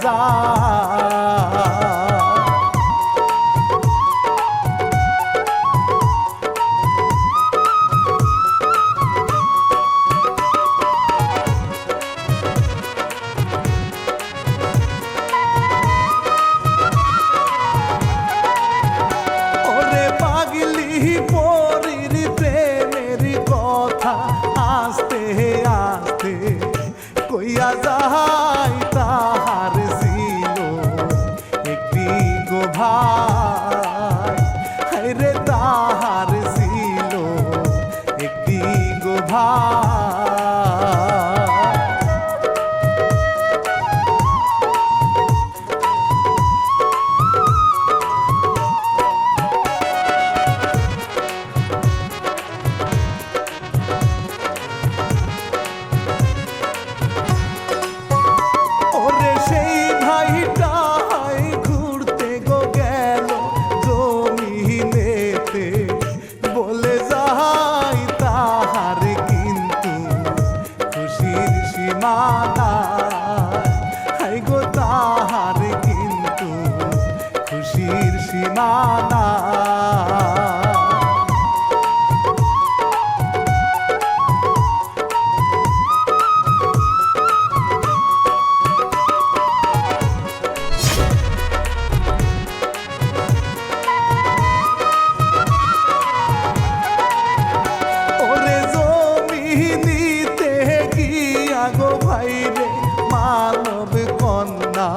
যায়। পরীর প্রেমের কথা আস্তে আস্তে কইয়া যাই তাহার ছিল একটি গো ভাই, হায়রে তাহার ছিল একটি গো ভাই। বলে যাই তাহার কিন্তু খুশির সীমানা, হাই গো তাহার কিন্তু খুশির সীমানা। গো ভাই রে মানব কন্যা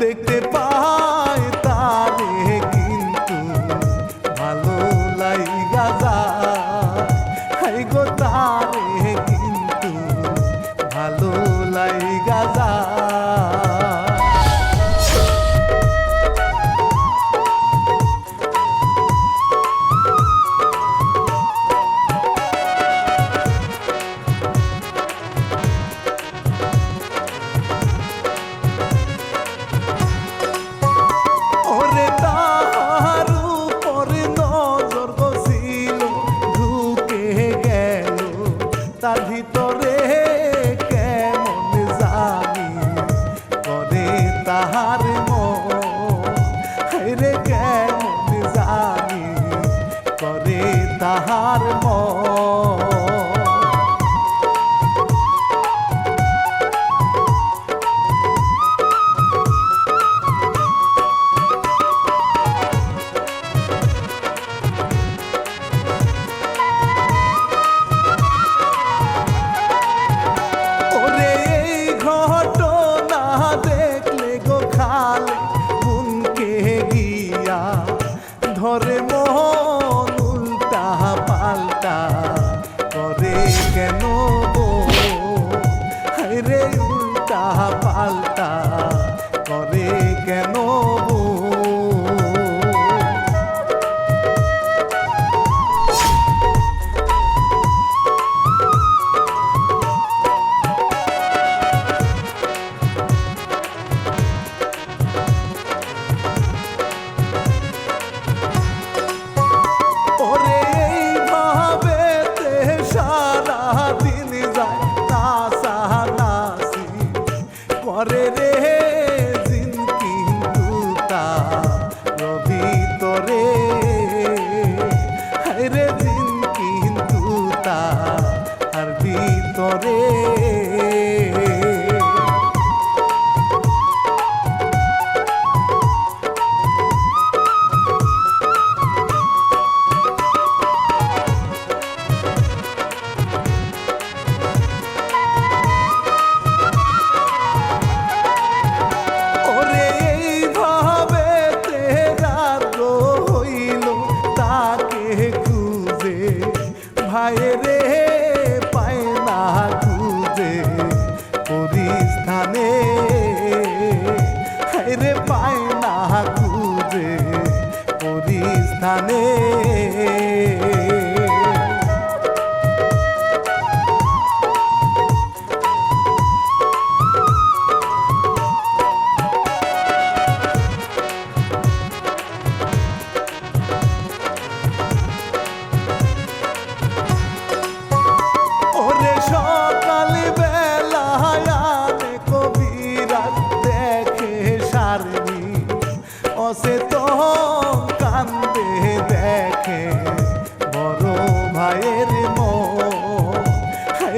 দেখতে পায় তারে কিন্তু ভালো লাইগা যায়, হাই গো তারে কিন্তু ভালো লাইগা যায়। তার ভিতরে কেমন জানি করে তাহার মন, রে কেমন জানি করে তাহার মন। ধরে মন উল্টা পাল্টা করে কেন গো, হায়রে উল্টা পাল্টা করে কেন গো। করে রে দিন কিন্তু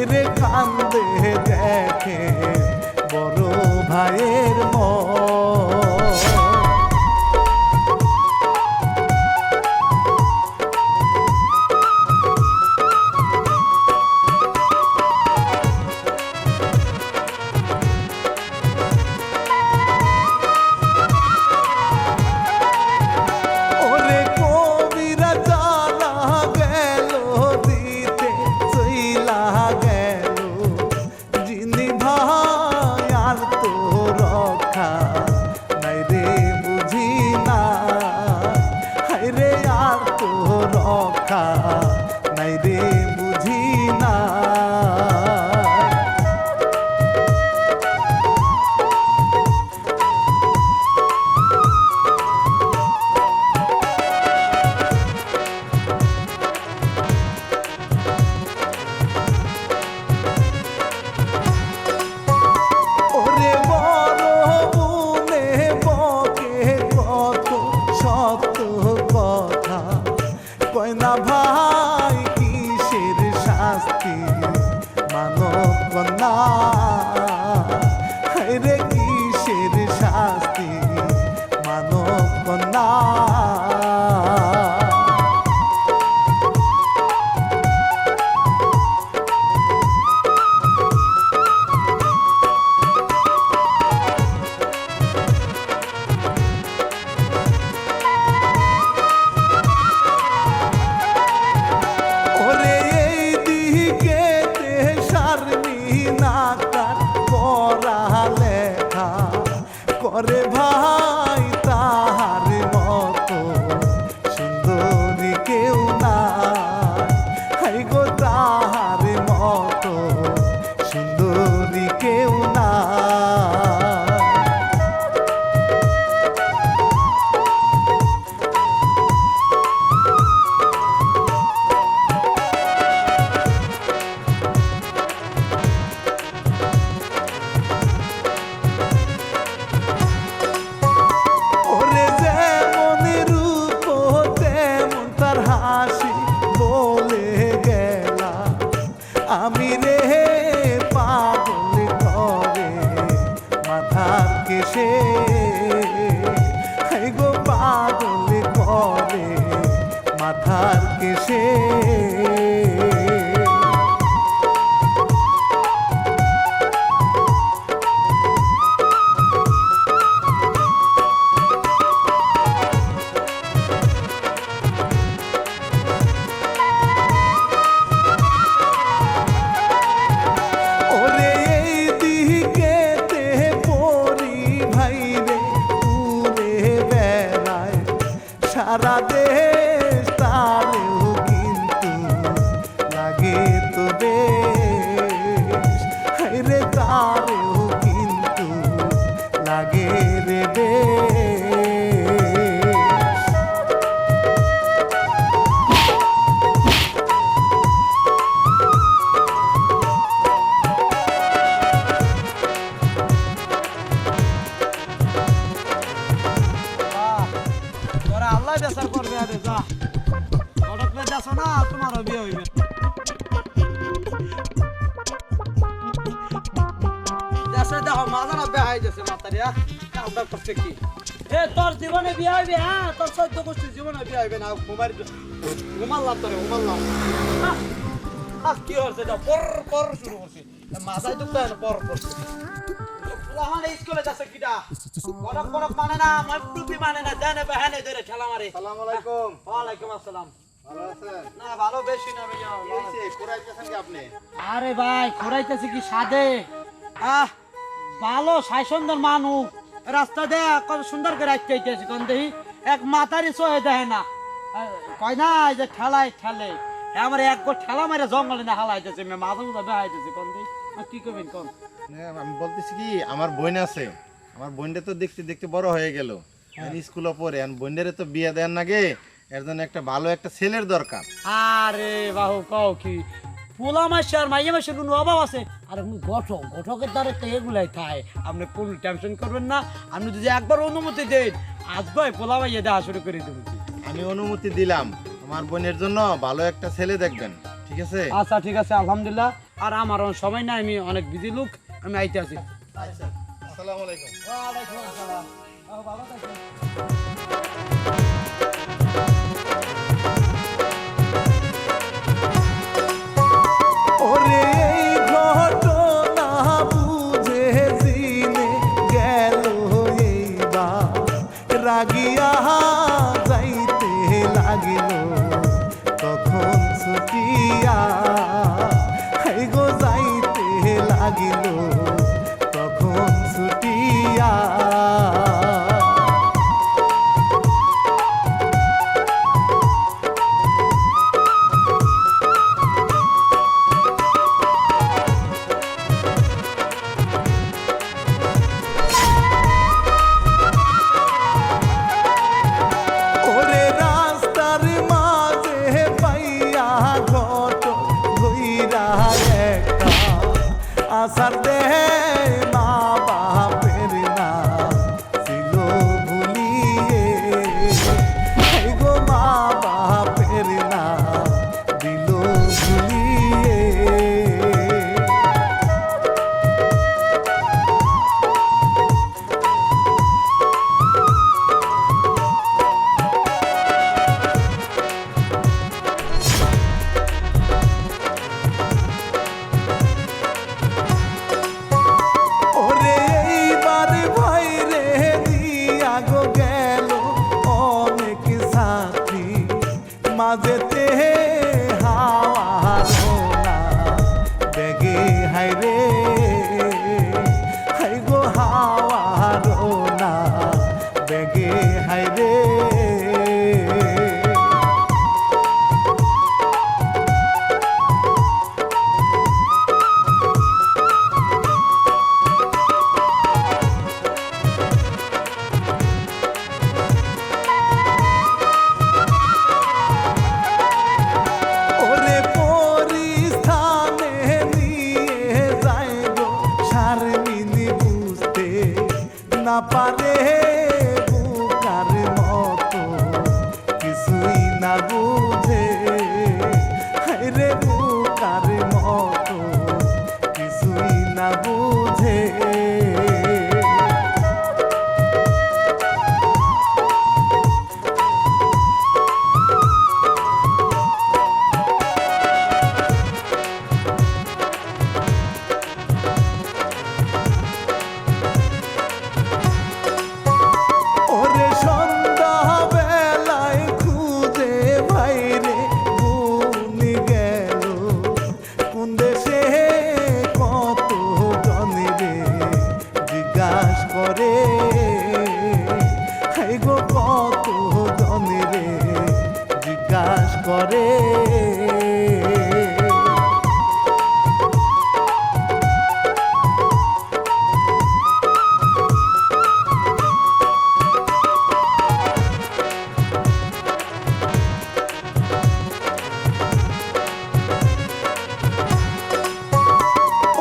হাইরে কান্দে দেখে বড় ভাইয়ের মন। নাই রে বুঝি না ওরে বড় বুনে বকে কত সত্য কথা কয় না ভাই কিসের শাস্তি মানব কন্যা হায়রে কিসের শাস্তি মানব কন্যা করে ভাই তাহার মতো সুন্দরী কেউ না হাই গো তাহার মতো সুন্দরী কেউ না আমি রে পাগল করে মাথার কেশে গো পাগল করে মাথার কেশে সারা দেশ তারেও কিন্তু লাগে তো বেশ হায়রে তারেও কিন্তু লাগে রে বেশ আল্লাহ বেচার করবে আরে যা হঠাৎ করে যাচ্ছ না তোমারও বিয়ে হইবে যাচ্ছে দেখো মাঝানা বিয়ে হয়ে যাচ্ছে মাতারিয়া কাউটা করছে কি এ তোর জীবনে বিয়ে হইবে হ্যাঁ তোর 14 গোষ্ঠীর জীবনে বিয়ে হইবে না ঘুমাল্লাম তোরে ঘুমাল্লাম কি হচ্ছে এটা পর শুরু করছি মাথায় দুঃখ পর করছে স্কুলে যাচ্ছে কিটা বরফ বরফ মানে না টুপি মানে না জানে বাহানে ধরে ঠেলা মারে আসসালামু আলাইকুম ওয়ালাইকুম আসসালাম ভালো আছেন না ভালো বেশি না ভাইয়া এইছে কোরাইতেছেন কি আপনি আরে ভাই খোরাইতেছি কি সাদে ভালো সাইসন্দর মানুষ রাস্তা দে কত সুন্দর করে আইতেছে কোন দেহি এক মাথারি সহে দেয় না কয় না যে ঠেলায় ঠেলে আমার এক গো ঠেলা মারে জঙ্গলে না হালাইতেছে মাথা মুথা বেহাইতেছে কোন দেহি কি করবেন কোন আমি বলতেছি কি আমার বোন আছে আমার বোনটা তো দেখতে দেখতে বড় হয়ে গেল স্কুলে পড়ে আর বোনটারে তো বিয়ে দেন নাগে এর জন্য একটা ভালো একটা ছেলের দরকার আরে বাহু কও কি পোলা মাসে আর মাইয়া মাসের কোনো অভাব আছে আর আপনি ঘটকের দ্বারা তো এগুলাই খায় আপনি কোনো টেনশন করবেন না আপনি যদি একবার অনুমতি দেন আজ ভাই পোলা মাইয়া দেওয়া শুরু করে দেবেন আমি অনুমতি দিলাম আমার বোনের জন্য ভালো একটা ছেলে দেখবেন ঠিক আছে আচ্ছা ঠিক আছে আলহামদুলিল্লাহ আর আমার সময় নাই, আমি অনেক বিজি লোক, আমি আইতে আছি। আচ্ছা, আসসালামু আলাইকুম। ওয়ালাইকুম আসসালাম। বাবা থাকো। ওরে এই ঘটনা বুঝে জিনে গেল এইবার রাগিয়া যাইতে লাগিল তখন ছুটিয়া হাই গো যাইতে লাগিল তখন ছুটিয়া ওরে রাস্তার মাঝে পাইয়া ঘট ধইরা একটা আসার দেহে মা বাপের না ছিল ভুলিয়ে এই গো মা বাপের না দিল ভুলিয়ে ওরে এইবার ভয় রে দিয়া গো গেল অনেক সাথী মাঝেতে হাওয়ার না বেগে হাই রে হাই গো হাওয়ার না বেগে হাই রে ওরে পরিস্থানে নিয়ে যায় গো শারমিনী বুঝতে না পারে বুকার মতো কিছুই না বুঝে হায় রে বুকার মতো কিছুই না বুঝে ওরে সন্ধ্যা বেলায় খুঁজে ভাইরে গুনি গেল কোন দেশে কত জনে রে জিজ্ঞাস করে হাই গো কত জনে রে জিজ্ঞাস করে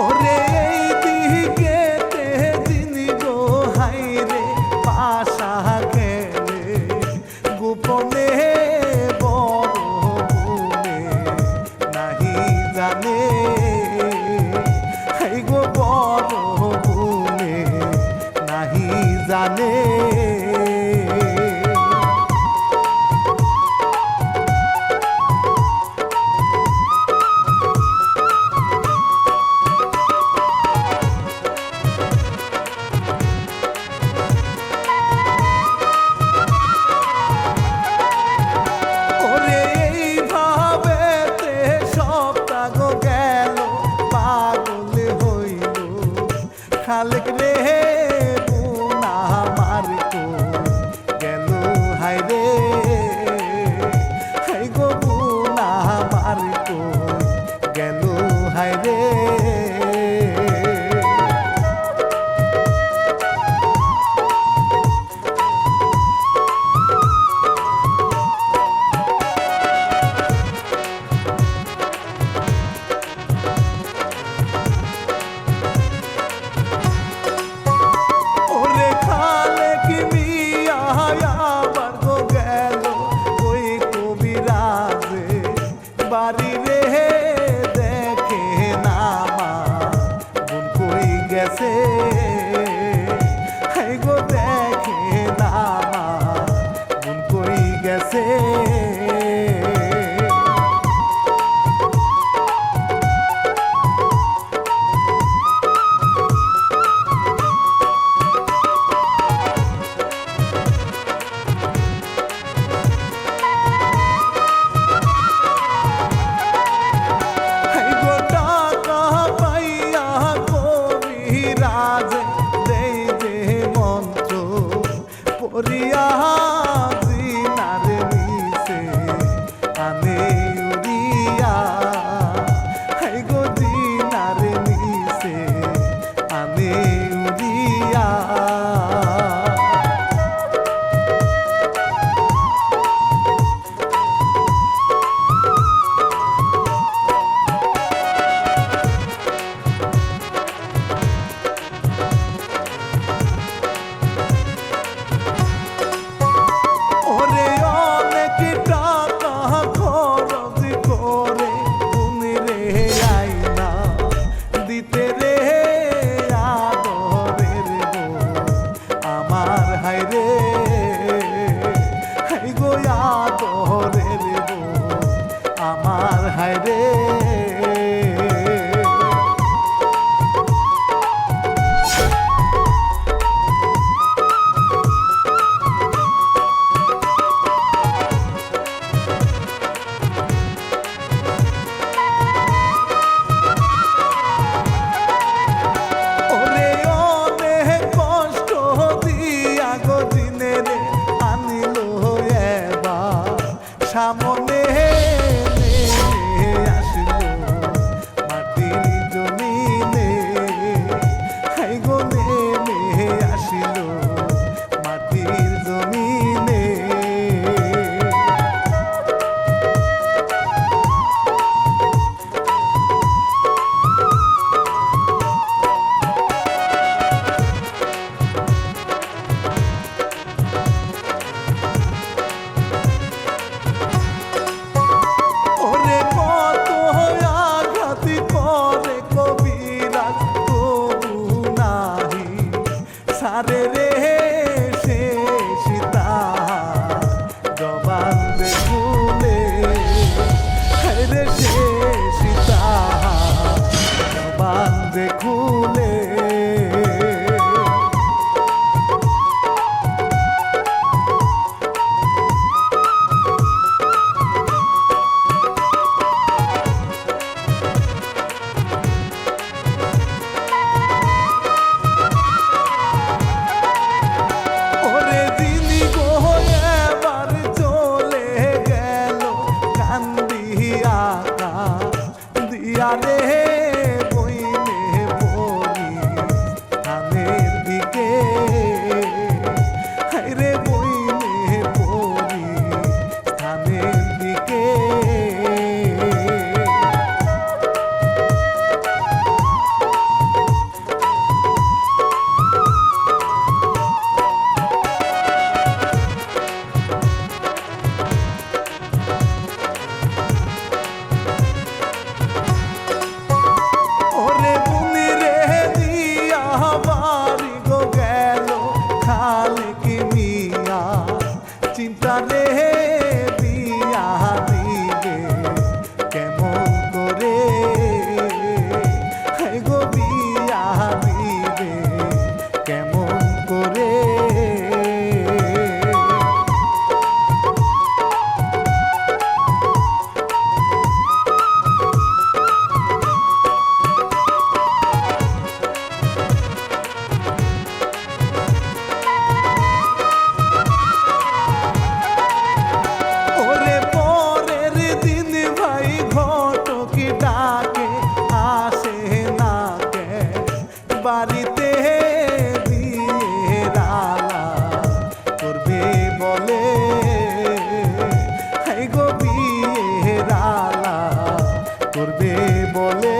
ওরে এই দিকেতে যিনি গো হাইরে পাশা গেলে গোপনে বড় গুণে নাহি জানে হাই গো বড় গুণে নাহি জানে ওরে এইভাবেতে সপ্তাহ গেল পাগল হইল খালেক রে বুনা মার কো গেল হাই রে হাই গো বুনা মার কো গেল হাই রে গেছে হাই গো দেখে না আমার মন কই গেছে হাই গো টাকা পাইয়া কবিরাজ দেই যে মন্ত্র পড়িয়া জিনার নিচে আনে উড়িয়া হাই গো জিনার নিচে আনে উড়িয়া ওরে অনেক টাকা খরচ করে তুমি রে আইনা দিতে রে আদরের গো আমার হাই রে হাই গো আদরের গো আমার হাই রে ওরে অনেক কষ্ট দিয়া গো দিনে রে আনিল এবার সামনে আসিল মাটির জমিনে হাই গো নেমে আসিল মাটির জমিনে ওরে কত আঘাত করে কবিরাজ তবু নাহি সারে রে সে সীতা জবান রে খুলে রে সে সীতা জবান রে খুলে ওরে দিনি গো এবার চলে গেল কান্দিয়া দিয়া রে বইনে পড়ি ধানের দিকে হাই রে বইনে পড়ি ধানের দিকে ওরে বুনি রে দিয়া বাড়ি গো গেল খালে কি মিয়া চিন্তা রে দিয়া দিবে কেমন করে হাই গো বিয়া দিবে কেমন করে ওরে পরের দিন ভাই ঘটকি ডাকে আসে না কে বাড়িতে বিয়ে রালা করবে বলে হাই গো বিয়ে রালা করবে বলে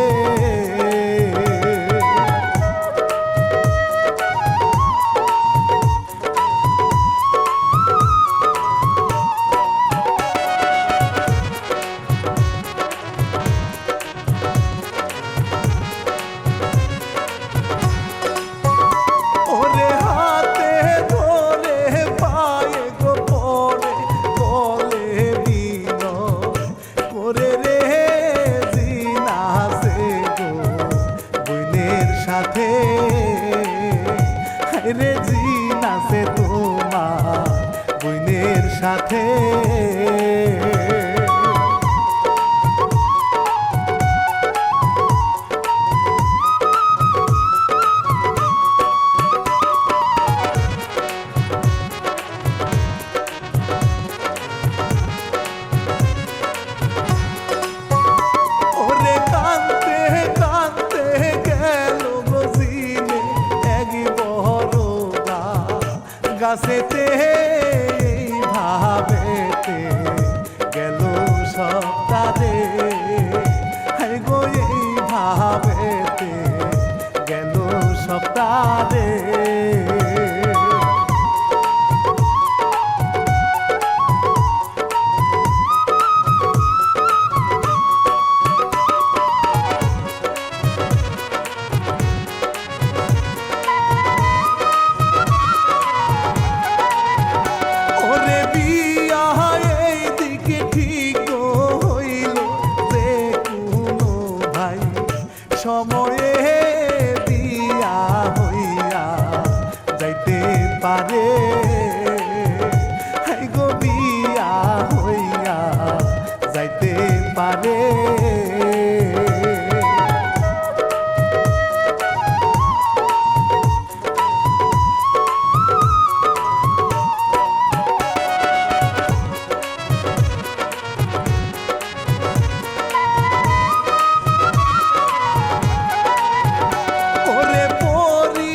সাথে রে জিন আছে তোমার বোনের সাথে ওরে কাঁদতে কাঁদতে গেল গজিনে এক বড় গাছেতে ভাবেতে গেল সপ্তাহে গো এই ভাবেতে গেল সপ্তাহে ওরে বিয়া এইদিকে ঠিক হইল যে কোনো ভাই সময়ে বিয়া হইয়া যাইতে পারে গো বিয়া হইয়া যাইতে পারে ওরে পরি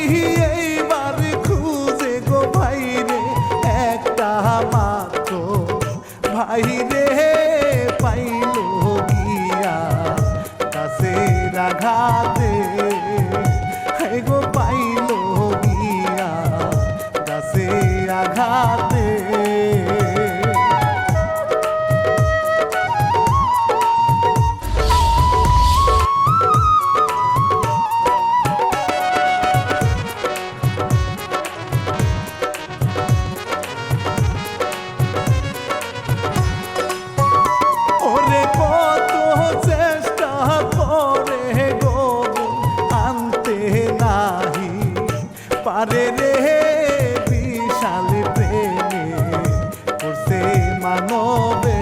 এইবার খুঁজে গো ভাইরে একটা মাত্র ভাইরে পাইল গিয়া কাছে রাঘাতে গো পাইল গিয়া কাছে আঘাতে ওরে কত চেষ্টা করে গো আনতে নাহি পারে রে বিশাল প্রেমে করছে মানবে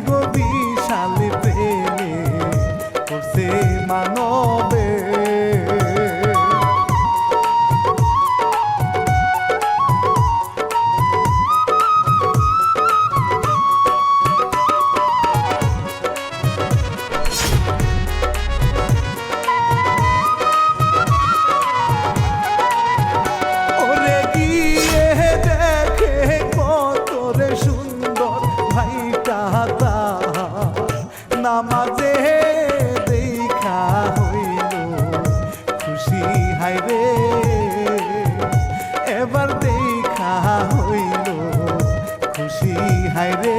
গো বিশাল প্রেমে করছে মানবে ওরে গিয়ে দেখে কত রে সুন্দর ভাইটা নামাজে দেখা হইল খুশি হাইরে এবার দেখা হইল খুশি হাইরে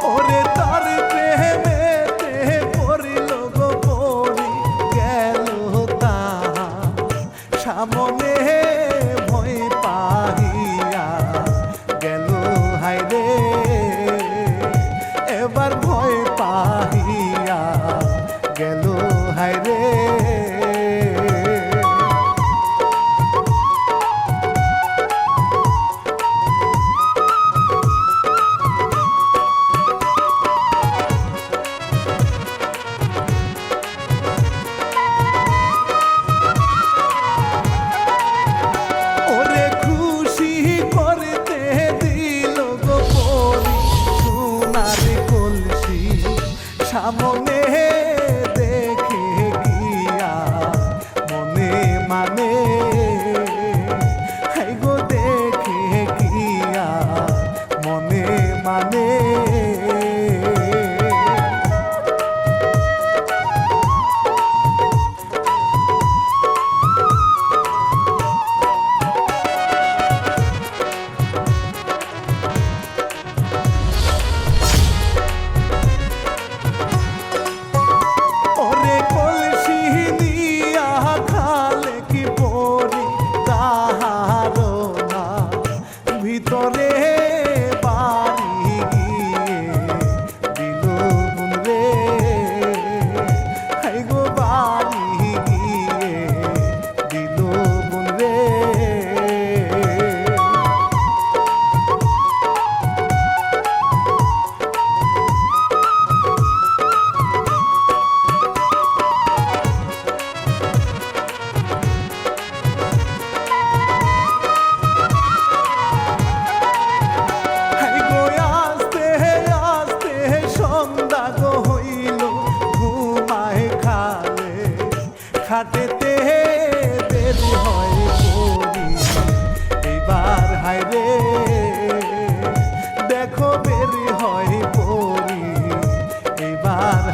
ওরে তার প্রেমেতে পড়িল গো পড়ি গেল তাহা সামনে ভয় পাহিয়া গেল হাইরে এবার ভয় পাহিয়া গেল হাইরে ওরে খুশি করতে দিল গো পরি সোনার কলসি সামনে দেখে গিয়া মনে মানে গো দেখে গিয়া মনে মানে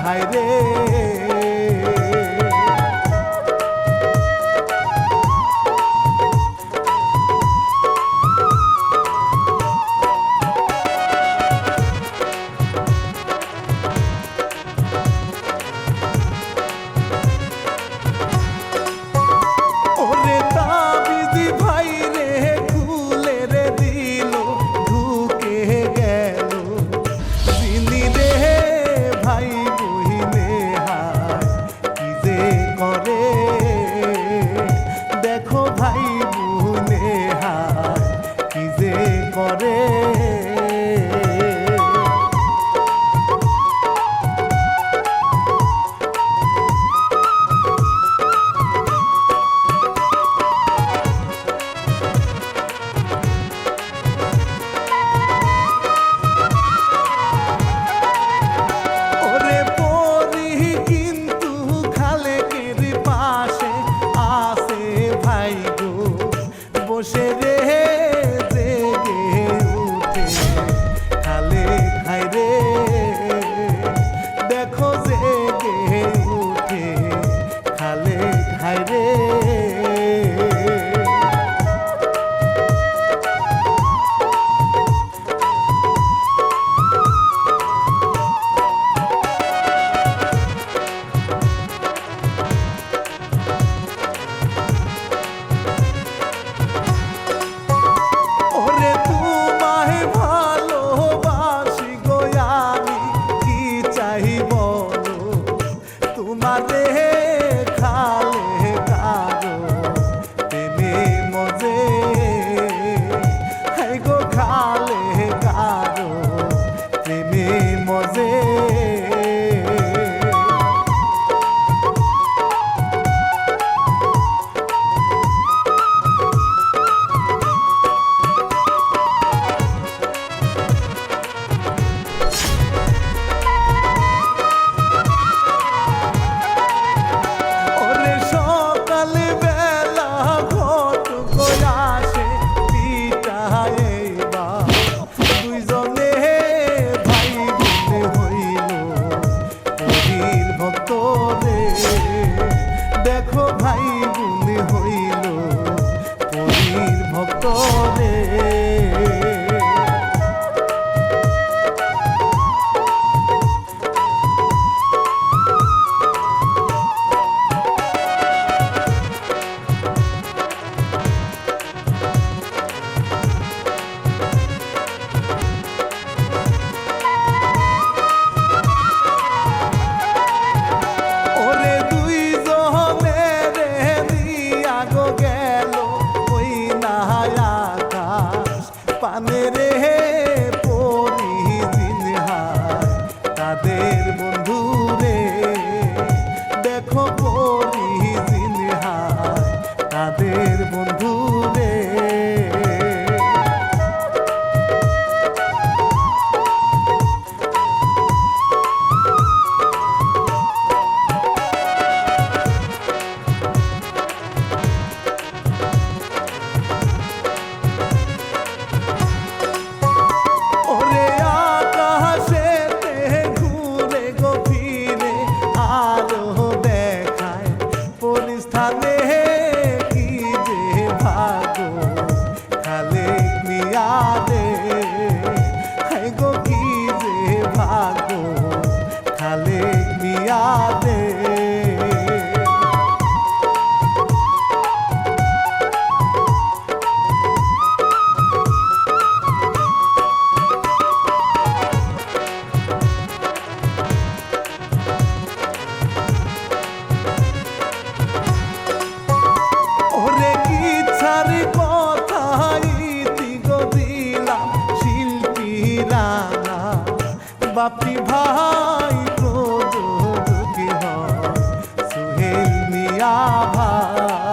হায় রে ওরে তাবিজি ভাই রে খুলে রে দিল ঢুকে গেল যিনি রে ভাই বহিনে হায় কি যে করে দেখো ভাই বোনে হায় কি যে করে ওরে পরি কিন্তু খালেকের পাশে আসে ভাই গো বসে রে জেগে উঠে খালে খাই রে দেখো জেগে উঠে খালে খাই রে ওরে তোমায় ভালোবাসি গো আমি কি চাই বলো তোমারে খালে কারো প্রেমে মজে হাই গো খালে কারো প্রেমে মজে ওরে সকাল বেলা ঘট আসে পিটাইবা দুইজনে ভাই বোনে হইল পরীর ভক্ত রে দেখো ভাই বোনে হইল পরীর ভক্ত রে ওরে দুইজনে রে দিয়া গো গেল ওই নাহায় আকাশ পানে রে পরি জিনহায় তাদের বন্ধু রে দেখো পরি জিনহায় তাদের বন্ধু রে ওরে আকাশেতে ঘুরে গো ফিরে আলো দেখায় পরিস্থানে কি যে ভাগো খালে মিয়া দে হাই গো কি যে ভাগো খালে মিয়া দে ওরে কি ছাড়ি কথাই গো দিলাম শিল্পী রানা বাপি ভাই প্রযোজক হয় সুহেল মিয়া ভাই